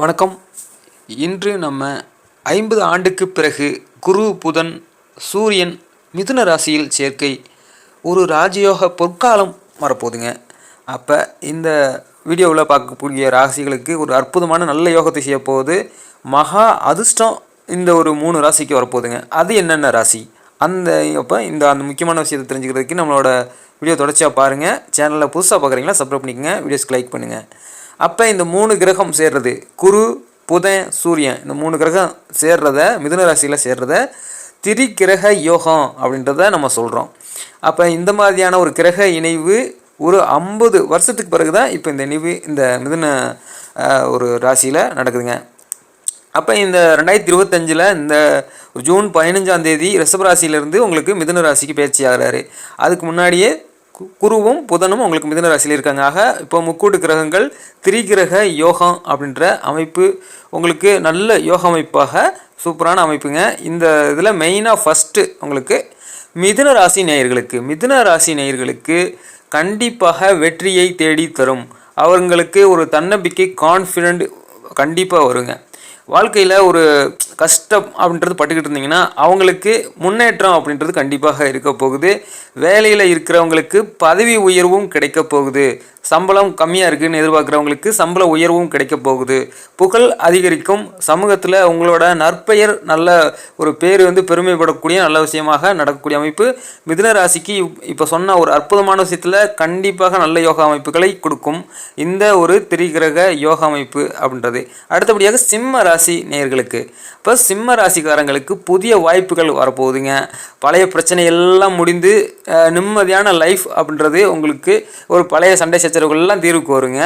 வணக்கம். இன்று நம்ம 50 ஆண்டுக்கு பிறகு குரு, புதன், சூரியன் மிதுன ராசியில் சேர்க்கை, ஒரு ராஜயோக பொற்காலம் வரப்போகுதுங்க. அப்போ இந்த வீடியோவில் பார்க்கக்கூடிய ராசிகளுக்கு ஒரு அற்புதமான நல்ல யோகத்தை செய்ய போகுது. மகா அதிர்ஷ்டம் இந்த ஒரு 3 ராசிக்கு வரப்போகுதுங்க. அது என்னென்ன ராசி அப்போ அந்த முக்கியமான விஷயத்தை தெரிஞ்சுக்கிறதுக்கு நம்மளோட வீடியோ தொடர்ச்சியாக பாருங்கள். சேனலில் புதுசாக பார்க்குறீங்களா சப்ஸ்கிரைப் பண்ணிக்கோங்க, வீடியோஸ்க்கு லைக் பண்ணுங்கள். அப்போ இந்த 3 கிரகம் சேர்றது, குரு, புதன், சூரியன், இந்த 3 கிரகம் சேர்றத, மிதுன ராசியில் சேர்றத திரிகிரக யோகம் அப்படின்றத நம்ம சொல்கிறோம். அப்போ இந்த மாதிரியான ஒரு கிரக இணைவு ஒரு 50 வருஷத்துக்கு பிறகு தான் இப்போ இந்த இணைவு இந்த மிதுன ஒரு ராசியில் நடக்குதுங்க. அப்போ இந்த 2025 இந்த ஜூன் 15 ரிஷபராசியிலேருந்து உங்களுக்கு மிதுன ராசிக்கு பயிற்சி ஆகிறாரு. அதுக்கு முன்னாடியே குருவும் புதனும் உங்களுக்கு மிதுன ராசியில் இருக்காங்க. ஆக இப்போ முக்கூட்டு கிரகங்கள் திரிகிரக யோகம் அப்படின்ற அமைப்பு உங்களுக்கு நல்ல யோக அமைப்பாக சூப்பரான அமைப்புங்க. இந்த இதில் மெயினாக ஃபஸ்ட்டு உங்களுக்கு மிதுன ராசி நேயர்களுக்கு கண்டிப்பாக வெற்றியை தேடி தரும். அவங்களுக்கு ஒரு தன்னம்பிக்கை, கான்ஃபிடென்ட் கண்டிப்பாக வருங்க. வாழ்க்கையில் ஒரு கஷ்டம் அப்படின்றது பட்டுக்கிட்டு இருந்தீங்கன்னா அவங்களுக்கு முன்னேற்றம் அப்படின்றது கண்டிப்பாக இருக்க போகுது. வேலையில் இருக்கிறவங்களுக்கு பதவி உயர்வும் கிடைக்க போகுது. சம்பளம் கம்மியாக இருக்குதுன்னு எதிர்பார்க்குறவங்களுக்கு சம்பள உயர்வும் கிடைக்க போகுது. புகழ் அதிகரிக்கும். சமூகத்தில் உங்களோட நற்பெயர், நல்ல ஒரு பேர் பெருமைப்படக்கூடிய நல்ல விஷயமாக நடக்கக்கூடிய அமைப்பு மிதுன ராசிக்கு இப்போ சொன்ன ஒரு அற்புதமான விஷயத்தில் கண்டிப்பாக நல்ல யோகா அமைப்புகளை கொடுக்கும் இந்த ஒரு திரிகிரக யோகா அமைப்பு அப்படின்றது. அடுத்தபடியாக சிம்ம ராசி நேயர்களுக்கு, இப்போ சிம்ம ராசிக்காரங்களுக்கு புதிய வாய்ப்புகள் வரப்போகுதுங்க. பழைய பிரச்சனை எல்லாம் முடிந்து நிம்மதியான லைஃப் அப்படின்றது உங்களுக்கு ஒரு பழைய சண்டை சச்சரவுகள்லாம் தீர்வுக்கு வருங்க.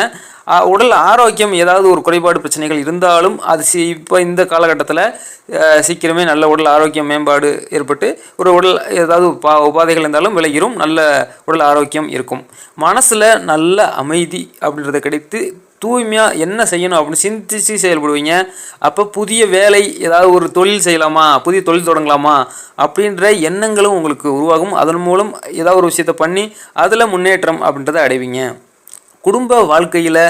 உடல் ஆரோக்கியம் ஏதாவது ஒரு குறைபாடு பிரச்சனைகள் இருந்தாலும் அது இப்போ இந்த காலகட்டத்தில் சீக்கிரமே நல்ல உடல் ஆரோக்கியம் மேம்பாடு ஏற்பட்டு ஒரு உடல் ஏதாவது உபாதைகள் இருந்தாலும் விலகிரும். நல்ல உடல் ஆரோக்கியம் இருக்கும். மனசில் நல்ல அமைதி அப்படின்றத கிடைத்து தூய்மையாக என்ன செய்யணும் அப்படின்னு சிந்திச்சு செயல்படுவீங்க. அப்போ புதிய வேலை, ஏதாவது ஒரு தொழில் செய்யலாமா, புதிய தொழில் தொடங்கலாமா அப்படின்ற எண்ணங்களும் உங்களுக்கு உருவாகும். அதன் மூலம் ஏதாவது ஒரு விஷயத்தை பண்ணி அதில் முன்னேற்றம் அப்படின்றத அடைவீங்க. குடும்ப வாழ்க்கையில்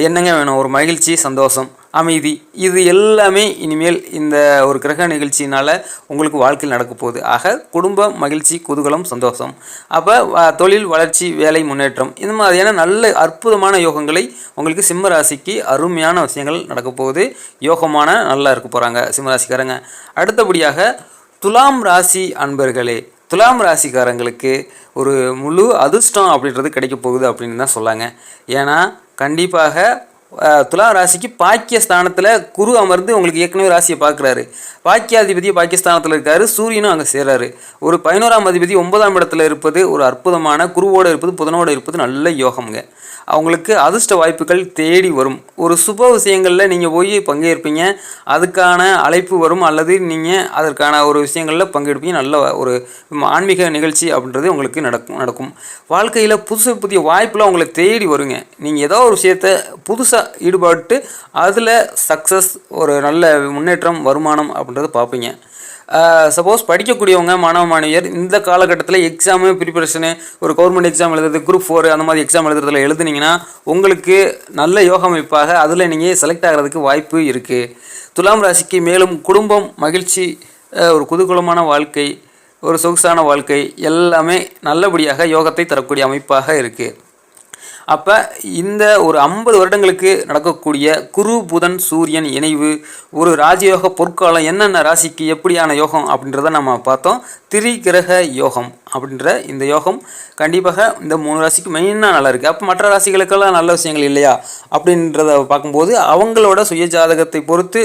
என்னங்க வேணும்? ஒரு மகிழ்ச்சி, சந்தோஷம், அமைதி, இது எல்லாமே இனிமேல் இந்த ஒரு கிரக நிகழ்ச்சினால் உங்களுக்கு வாழ்க்கையில் நடக்க போகுது. ஆக குடும்பம், மகிழ்ச்சி, குதூகலம், சந்தோஷம். அப்போ தொழில் வளர்ச்சி, வேலை முன்னேற்றம், இந்த மாதிரியான நல்ல அற்புதமான யோகங்களை உங்களுக்கு சிம்ம ராசிக்கு அருமையான விஷயங்கள் நடக்க போகுது. யோகமான நல்லா இருக்க போகிறாங்க சிம்மராசிக்காரங்க. அடுத்தபடியாக துலாம் ராசி அன்பர்களே, துலாம் ராசிக்காரங்களுக்கு ஒரு முழு அதிர்ஷ்டம் அப்படின்றது கிடைக்க போகுது அப்படின்னு தான் சொல்லாங்க. ஏன்னா கண்டிப்பாக துலாம் ராசிக்கு பாக்கியஸ்தானத்தில் குரு அமர்ந்து உங்களுக்கு ஏற்கனவே ராசியை பார்க்குறாரு. பாக்கியாதிபதியை பாக்கியஸ்தானத்தில் இருக்காரு. சூரியனும் அங்கே சேர்றாரு. ஒரு 11ஆம் அதிபதி 9ஆம் இடத்துல இருப்பது ஒரு அற்புதமான, குருவோடு இருப்பது, புதனோடு இருப்பது நல்ல யோகம்ங்க. அவங்களுக்கு அதிர்ஷ்ட வாய்ப்புகள் தேடி வரும். ஒரு சுப விஷயங்களில் நீங்கள் போய் பங்கேற்பீங்க, அதுக்கான அழைப்பு வரும், அல்லது நீங்கள் அதற்கான ஒரு விஷயங்களில் பங்கெடுப்பீங்க. நல்ல ஒரு ஆன்மீக நிகழ்ச்சி அப்படின்றது உங்களுக்கு நடக்கும். வாழ்க்கையில் புதிய வாய்ப்புலாம் உங்களை தேடி வருங்க. நீங்கள் ஏதோ ஒரு விஷயத்தை புதுசாக ஈடுபட்டு அதில் சக்ஸஸ், ஒரு நல்ல முன்னேற்றம், வருமானம் அப்படின்றத பார்ப்பீங்க. சப்போஸ் படிக்கக்கூடியவங்க, மாணவ மாணவியர் இந்த காலகட்டத்தில் எக்ஸாமு ப்ரிப்பரேஷனு, ஒரு கவர்மெண்ட் எக்ஸாம் எழுதுறது, குரூப் 4 அந்த மாதிரி எக்ஸாம் எழுதுறதுல எழுதுனீங்கன்னா உங்களுக்கு நல்ல யோக அமைப்பாக அதில் நீங்கள் செலக்ட் ஆகிறதுக்கு வாய்ப்பு இருக்குது. துலாம் ராசிக்கு மேலும் குடும்பம், மகிழ்ச்சி, ஒரு குதூகலமான வாழ்க்கை, ஒரு சொகுசான வாழ்க்கை எல்லாமே நல்லபடியாக யோகத்தை தரக்கூடிய அமைப்பாக இருக்குது. அப்போ இந்த ஒரு 50 வருடங்களுக்கு நடக்கக்கூடிய குரு, புதன், சூரியன் இணைவு ஒரு ராஜயோக பொற்காலம். என்னென்ன ராசிக்கு எப்படியான யோகம் அப்படின்றத நம்ம பார்த்தோம். திரிகிரக யோகம் அப்படின்ற இந்த யோகம் கண்டிப்பாக இந்த 3 ராசிக்கு மெயினாக நல்லா இருக்குது. அப்போ மற்ற ராசிகளுக்கெல்லாம் நல்ல விஷயங்கள் இல்லையா அப்படின்றத பார்க்கும்போது அவங்களோட சுய ஜாதகத்தை பொறுத்து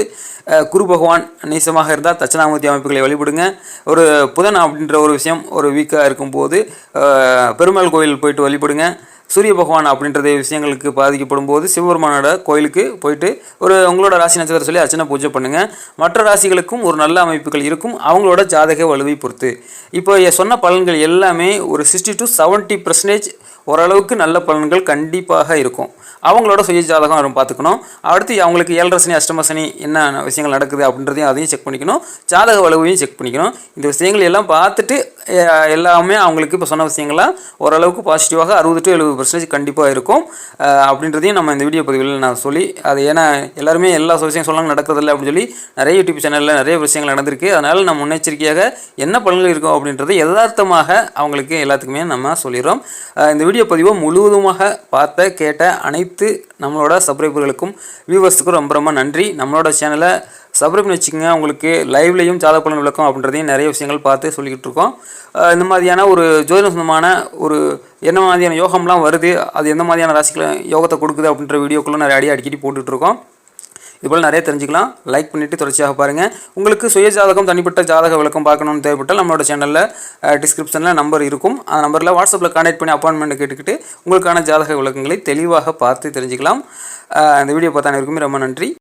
குரு பகவான் நீசமாக இருந்தால் தட்சிணாமூர்த்தி அமைப்புகளை வழிபடுங்க. ஒரு புதன் அப்படின்ற ஒரு விஷயம் ஒரு வீக்காக இருக்கும்போது பெருமாள் கோயில் போயிட்டு வழிபடுங்க. சூரிய பகவான் அப்படின்றது விஷயங்களுக்கு பாதிக்கப்படும் போது சிவபெருமானோட கோயிலுக்கு போயிட்டு ஒரு உங்களோட ராசி நட்சத்திரம் சொல்லி அர்ச்சனை பூஜை பண்ணுங்கள். மற்ற ராசிகளுக்கும் ஒரு நல்ல அமைப்புகள் இருக்கும் அவங்களோட ஜாதக வலுவை பொறுத்து. இப்போ சொன்ன பலன்கள் எல்லாமே ஒரு 60 to 70% ஓரளவுக்கு நல்ல பலன்கள் கண்டிப்பாக இருக்கும். அவங்களோட சுய ஜாதகம் நம்ம பார்த்துக்கணும். அடுத்து அவங்களுக்கு 7.5 சனி அஷ்டம சனி என்ன விஷயங்கள் நடக்குது அப்படின்றதையும் அதையும் செக் பண்ணிக்கணும். ஜாதக வலுவையும் செக் பண்ணிக்கணும். இந்த விஷயங்கள் எல்லாம் பார்த்துட்டு எல்லாமே அவங்களுக்கு இப்போ சொன்ன விஷயங்கள்லாம் ஓரளவுக்கு பாசிட்டிவாக 60 to 70% கண்டிப்பாக இருக்கும் அப்படின்றதையும் நம்ம இந்த வீடியோ பதிவில் நான் சொல்லி அது ஏன்னா எல்லாருமே எல்லா விஷயம் சொல்லாங்க நடக்கிறதில்ல அப்படின்னு சொல்லி நிறைய யூடியூப் சேனலில் நிறைய விஷயங்கள் நடந்திருக்கு. அதனால் நம்ம முன்னெச்சரிக்கையாக என்ன பலன்கள் இருக்கும் அப்படின்றத யதார்த்தமாக அவங்களுக்கு எல்லாத்துக்குமே நம்ம சொல்லிடுறோம். இந்த வீடியோ பதிவை முழுவதுமாக பார்த்த கேட்ட அனைத்து நம்மளோட சப்ஸ்கிரைபர்களுக்கும் வியூவர்ஸுக்கும் ரொம்ப ரொம்ப நன்றி. நம்மளோட சேனலை சப்ஸ்கிரைப் பண்ணி வச்சுக்கோங்க. உங்களுக்கு லைவ்லையும் ஜாதக பலன் விளக்கம் அப்படின்றதையும் நிறைய விஷயங்கள் பார்த்து சொல்லிக்கிட்டு இருக்கோம். இந்த மாதிரியான ஒரு ஜோதிட சொந்தமான ஒரு என்ன மாதிரியான யோகம்லாம் வருது, அது எந்த மாதிரியான ராசிகளை யோகத்தை கொடுக்குது அப்படின்ற வீடியோக்குள்ளே நிறைய அடிக்கடி போட்டுட்ருக்கோம். இதுபோல் நிறைய தெரிஞ்சுக்கலாம். லைக் பண்ணிவிட்டு தொடர்ச்சியாக பாருங்கள். உங்களுக்கு சுய ஜாதகம் தனிப்பட்ட ஜாதக விளக்கம் பார்க்கணுன்னு தேவைப்பட்டால் நம்மளோட சேனலில் டிஸ்கிரிப்ஷனில் நம்பர் இருக்கும். அந்த நம்பரில் வாட்ஸ்அப்பில் கான்டாக்ட் பண்ணி அப்பாயின்மெண்ட் கேட்டுக்கிட்டு உங்களுக்கான ஜாதக விளக்கங்களை தெளிவாக பார்த்து தெரிஞ்சுக்கலாம். இந்த வீடியோ பார்த்தா இருக்குமே ரொம்ப நன்றி.